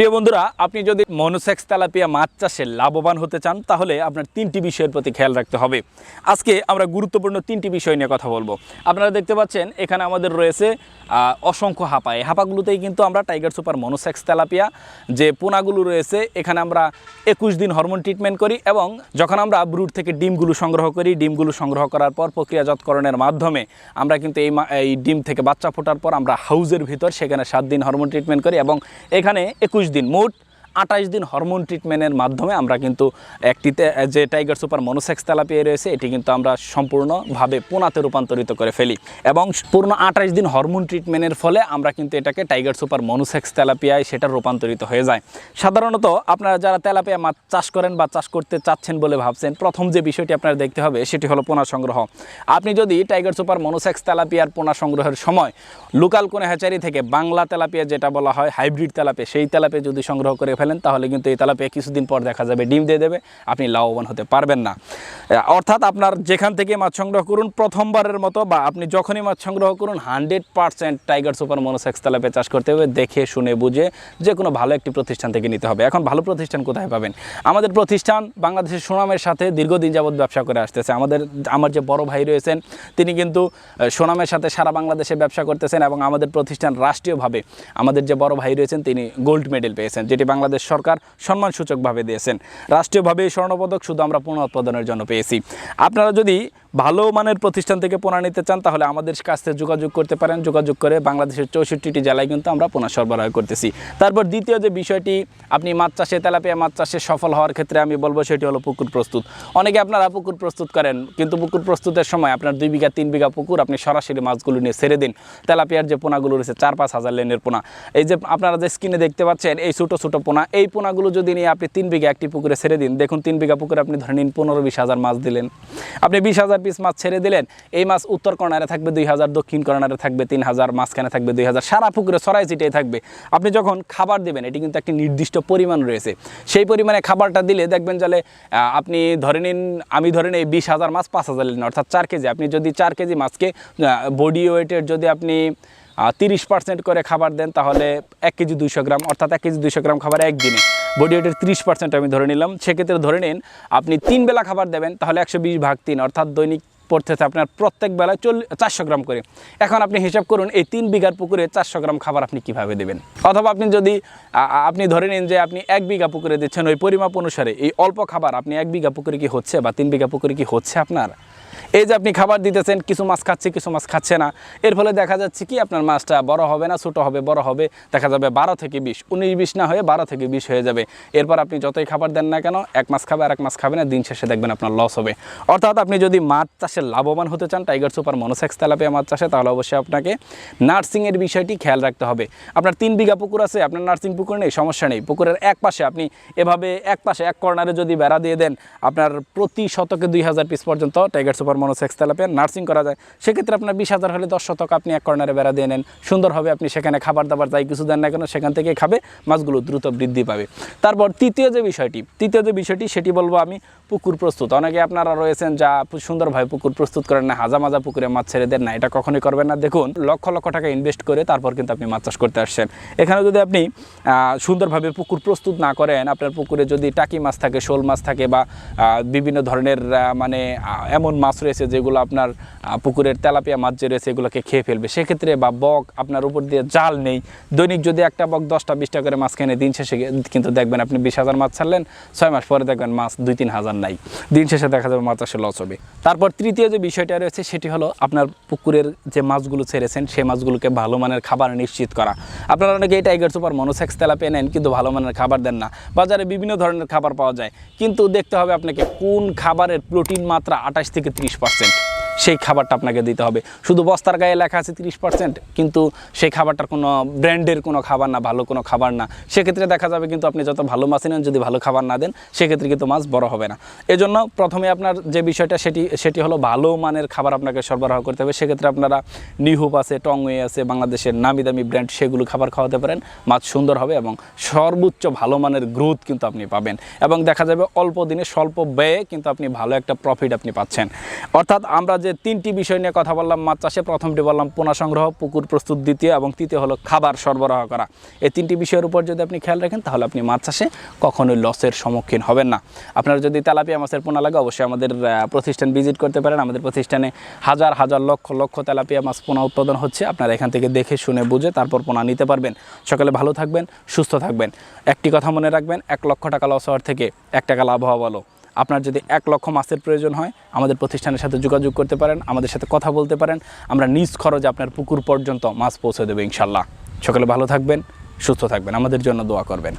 প্রিয় বন্ধুরা, আপনি যদি মনোসেক্স তেলাপিয়া মাছ চাষে লাভবান হতে চান তাহলে আপনার তিনটি বিষয়ের প্রতি খেয়াল রাখতে হবে। আজকে আমরা গুরুত্বপূর্ণ তিনটি বিষয় নিয়ে কথা বলবো। আপনারা দেখতে পাচ্ছেন এখানে আমাদের রয়েছে অসংখ্য হাঁপা। এই হাঁপাগুলোতেই কিন্তু আমরা টাইগার সুপার মনোসেক্স তেলাপিয়া যে পোনাগুলো রয়েছে এখানে আমরা 21 দিন হরমোন ট্রিটমেন্ট করি এবং যখন আমরা ব্রুড থেকে ডিমগুলো সংগ্রহ করি, ডিমগুলো সংগ্রহ করার পর প্রক্রিয়াজাতকরণের মাধ্যমে আমরা কিন্তু এই ডিম থেকে বাচ্চা ফোটার পর আমরা হাউজের ভিতর সেখানে 7 দিন হরমোন ট্রিটমেন্ট করি এবং এখানে 21 দিন মোট 28 দিন হরমোন ট্রিটমেন্টের মাধ্যমে আমরা কিন্তু একটিতে যে টাইগার সুপার মনোসেক্স তেলাপিয়া রয়েছে এটি কিন্তু আমরা সম্পূর্ণভাবে পোনাতে রূপান্তরিত করে ফেলি এবং পূর্ণ 28 দিন হরমোন ট্রিটমেন্টের ফলে আমরা কিন্তু এটাকে টাইগার সুপার মনোসেক্স তেলাপিয়ায় সেটা রূপান্তরিত হয়ে যায়। সাধারণত আপনারা যারা তেলাপিয়া মাছ চাষ করেন বা চাষ করতে চাচ্ছেন বলে ভাবছেন, প্রথম যে বিষয়টি আপনারা দেখতে হবে সেটি হলো পোনা সংগ্রহ। আপনি যদি টাইগার সুপার মনোসেক্স তেলাপিয়ার পোনা সংগ্রহের সময় লোকাল কোনো হ্যাচারি থেকে বাংলা তেলাপিয়া যেটা বলা হয় হাইব্রিড তেলাপিয়া, সেই তেলাপিয়া যদি সংগ্রহ করে ফেলেন তাহলে কিন্তু এই তেলাপিয়া কিছুদিন পর দেখা যাবে ডিম দিয়ে দেবে, আপনি লাভবান হতে পারবেন না। অর্থাৎ আপনার যেখান থেকে মাছ সংগ্রহ করুন প্রথমবারের মতো বা আপনি যখনই মাছ সংগ্রহ করুন 100% টাইগার সুপার মনোসেক্স তেলাপিয়া চাষ করতে হবে দেখে শুনে বুঝে যে কোনো ভালো একটি প্রতিষ্ঠান থেকে নিতে হবে। এখন ভালো প্রতিষ্ঠান কোথায় পাবেন? আমাদের প্রতিষ্ঠান বাংলাদেশের সুনামের সাথে দীর্ঘদিন যাবত ব্যবসা করে আসতেছে। আমার যে বড় ভাই রয়েছেন তিনি কিন্তু সুনামের সাথে সারা বাংলাদেশে ব্যবসা করতেছেন এবং আমাদের প্রতিষ্ঠান রাষ্ট্রীয়ভাবে আমাদের যে বড় ভাই রয়েছেন তিনি গোল্ড মেডেল পেয়েছেন, যেটি বাংলাদেশ সরকার সম্মানসূচকভাবে দিয়েছেন। রাষ্ট্রীয়ভাবে এই স্বর্ণপদক শুধু আমরা পোনা উৎপাদনের জন্য পেয়েছি। আপনারা যদি ভালো মানের প্রতিষ্ঠান থেকে পোনা নিতে চান তাহলে আমাদের কাছ থেকে যোগাযোগ করতে পারেন। যোগাযোগ করে বাংলাদেশের 64টি জেলায় কিন্তু আমরা পোনা সরবরাহ করতেছি। তারপর দ্বিতীয় যে বিষয়টি, আপনি মাছ চাষে তেলাপিয়া মাছ চাষে সফল হওয়ার ক্ষেত্রে আমি বলবো সেটি হলো পুকুর প্রস্তুত। অনেকে আপনারা পুকুর প্রস্তুত করেন কিন্তু পুকুর প্রস্তুতের সময় আপনার 2 বিঘা 3 বিঘা পুকুর আপনি সরাসরি মাছগুলো নিয়ে ছেড়ে দিন। তেলাপিয়ার যে পোনাগুলো রয়েছে 4-5 হাজার লেনের পোনা, এই যে আপনারা যে স্ক্রিনে দেখতে পাচ্ছেন এই ছোটো ছোটো পোনা, এই পোনাগুলো যদি নিয়ে আপনি 3 বিঘা একটি পুকুরে ছেড়ে দিন, দেখুন 3 বিঘা পুকুরে আপনি ধরে নিন 15-20 হাজার মাছ দিলেন। আপনি 20,000 পিস মাছ ছেড়ে দিলেন, এই মাছ উত্তর কর্নারে থাকবে 2,000, দক্ষিণ কর্নারে থাকবে 3,000, মাঝখানে থাকবে 2,000, সারা পুকুরে ছড়াই ছিটিয়ে থাকবে। আপনি যখন খাবার দেবেন এটি কিন্তু একটি নির্দিষ্ট পরিমাণ রয়েছে, সেই পরিমাণে খাবারটা দিলে দেখবেন যে আপনি ধরে নিন আমি ধরে নিন এই 20,000 মাছ 5,000 নিন অর্থাৎ 4 কেজি। আপনি যদি 4 কেজি মাছকে বডি ওয়েটের যদি আপনি 30% করে খাবার দেন তাহলে 1 কেজি 200 গ্রাম অর্থাৎ 1 কেজি 200 গ্রাম খাবার একদিনে, বডি ওয়েটের 30% আমি ধরে নিলাম। সেক্ষেত্রে ধরে নিন আপনি 3 বেলা খাবার দেবেন তাহলে 120/3 অর্থাৎ দৈনিক পড়তেছে আপনার প্রত্যেক বেলায় 400 গ্রাম করে। এখন আপনি হিসাব করুন এই 3 বিঘার পুকুরে 400 গ্রাম খাবার আপনি কিভাবে দেবেন। অথবা আপনি যদি আপনি ধরে নিন যে আপনি 1 বিঘা পুকুরে দিচ্ছেন, ওই পরিমাপ অনুসারে এই অল্প খাবার আপনি 1 বিঘা পুকুরে কি হচ্ছে বা 3 বিঘা পুকুরে কি হচ্ছে আপনার? এই যে আপনি খাবার দিতেছেন, কিছু মাছ খাচ্ছে কিছু মাছ খাচ্ছে না, এর ফলে দেখা যাচ্ছে কি আপনার মাছটা বড় হবে না, ছোটো হবে, বড় হবে, দেখা যাবে 12 থেকে 20, 19-20 না হয়ে 12 থেকে 20 হয়ে যাবে। এরপর আপনি যতই খাবার দেন না কেন এক মাছ খাবে আর এক মাছ খাবে না, দিন শেষে দেখবেন আপনার লস হবে। অর্থাৎ আপনি যদি মাছ চাষে লাভবান হতে চান টাইগার সুপার মনোসেক্স তেলাপিয়া মাছ চাষে তাহলে অবশ্যই আপনাকে নার্সিংয়ের বিষয়টি খেয়াল রাখতে হবে। আপনার 3 বিঘা পুকুর আছে, আপনার নার্সিং পুকুর নেই, সমস্যা নেই। পুকুরের এক পাশে আপনি এভাবে এক পাশে এক কর্নারে যদি বেড়া দিয়ে দেন আপনার প্রতি শতকে 2,000 পিস পর্যন্ত tiger super monosex tilapia nursing করা যায়। সেক্ষেত্রে আপনার 20,000 হলে 10 শতক আপনি এক কর্নারে বেড়া দিয়ে নেন, সুন্দর হবে। আপনি সেখানে খাবার দাবার যাই কিছু দেন না কেন সেখান থেকে খাবে, মাছগুলো দ্রুত বৃদ্ধি পাবে। তারপর তৃতীয় যে বিষয়টি সেটি বলবো আমি পুকুর প্রস্তুত। অনেকে আপনারা রয়েছেন যা সুন্দরভাবে পুকুর প্রস্তুত করেন না, হাজা পুকুরে মাছ ছেড়ে দেন না, এটা কখনোই করবেন না। দেখুন লক্ষ লক্ষ টাকা ইনভেস্ট করে তারপর কিন্তু আপনি মাছ চাষ করতে আসছেন। এখানে যদি আপনি সুন্দরভাবে পুকুর প্রস্তুত না করেন, আপনার পুকুরে যদি টাকি মাছ থাকে, শোল মাছ থাকে বা বিভিন্ন ধরনের মানে এমন মাছ রয়েছে যেগুলো আপনার পুকুরের তেলাপিয়া মাছ যে রয়েছে এগুলোকে খেয়ে ফেলবে, সেক্ষেত্রে বা বক আপনার উপর দিয়ে জাল নেই, দৈনিক যদি একটা বক 10টা 20টা করে মাছ খেয়ে দিন শেষে কিন্তু দেখবেন আপনি 20,000 মাছ ছাড়লেন, 6 মাস পরে দেখবেন মাছ 2-3 হাজার নাই, দিন শেষে দেখা যাবে মাছ চাষে লস হবে। তারপর তৃতীয় যে বিষয়টা রয়েছে সেটি হলো আপনার পুকুরের যে মাছগুলো ছেড়েছেন সেই মাছগুলোকে ভালো মানের খাবার নিশ্চিত করা। আপনারা অনেকে এই টাইগার সুপার মনোসেক্স তেলাপিয়া নেন কিন্তু ভালো মানের খাবার দেন না। বাজারে বিভিন্ন ধরনের খাবার পাওয়া যায় কিন্তু দেখতে হবে আপনাকে কোন খাবারের প্রোটিন মাত্রা 28 থেকে 30%, সেই খাবারটা আপনাকে দিতে হবে। শুধু বস্তার গায়ে লেখা আছে 30% কিন্তু সেই খাবারটার কোনো ব্র্যান্ডের কোনো খাবার না, ভালো কোনো খাবার না। সেক্ষেত্রে দেখা যাবে কিন্তু আপনি যত ভালো মাছ নেন যদি ভালো খাবার না দেন সেক্ষেত্রে কিন্তু মাছ বড় হবে না। এজন্য প্রথমে আপনার যে বিষয়টা সেটি হলো ভালো মানের খাবার আপনাকে সরবরাহ করতে হবে। সেক্ষেত্রে আপনারা নিহুপ আছে, টংওয়ে আছে, বাংলাদেশের নামি দামি ব্র্যান্ড, সেগুলো খাবার খাওয়াতে পারেন, মাছ সুন্দর হবে এবং সর্বোচ্চ ভালো মানের গ্রোথ কিন্তু আপনি পাবেন এবং দেখা যাবে অল্প দিনে স্বল্প ব্যয়ে কিন্তু আপনি ভালো একটা প্রফিট আপনি পাচ্ছেন। অর্থাৎ আমরা যে যে 3টি বিষয় নিয়ে কথা বললাম মাছ চাষে, প্রথমটি বললাম পোনা সংগ্রহ, পুকুর প্রস্তুত দ্বিতীয়, এবং তৃতীয় হলো খাবার সরবরাহ করা। এই 3টি বিষয়ের উপর যদি আপনি খেয়াল রাখেন তাহলে আপনি মাছ চাষে কখনোই লসের সম্মুখীন হবেন না। আপনারা যদি তেলাপিয়া মাছের পোনা লাগে অবশ্যই আমাদের প্রতিষ্ঠান ভিজিট করতে পারেন। আমাদের প্রতিষ্ঠানে হাজার হাজার লক্ষ লক্ষ তেলাপিয়া মাছ পোনা উৎপাদন হচ্ছে। আপনারা এখান থেকে দেখে শুনে বুঝে তারপর পোনা নিতে পারবেন। সকালে ভালো থাকবেন, সুস্থ থাকবেন। একটি কথা মনে রাখবেন, 1 লক্ষ টাকা লস হওয়ার থেকে 1 টাকা লাভ হওয়া ভালো। আপনার যদি 1 লক্ষ মাছের প্রয়োজন হয় আমাদের প্রতিষ্ঠানের সাথে যোগাযোগ করতে পারেন, আমাদের সাথে কথা বলতে পারেন। আমরা নিজ খরচে আপনার পুকুর পর্যন্ত মাছ পৌঁছে দেবো ইনশাল্লাহ। সকালে ভালো থাকবেন, সুস্থ থাকবেন, আমাদের জন্য দোয়া করবেন।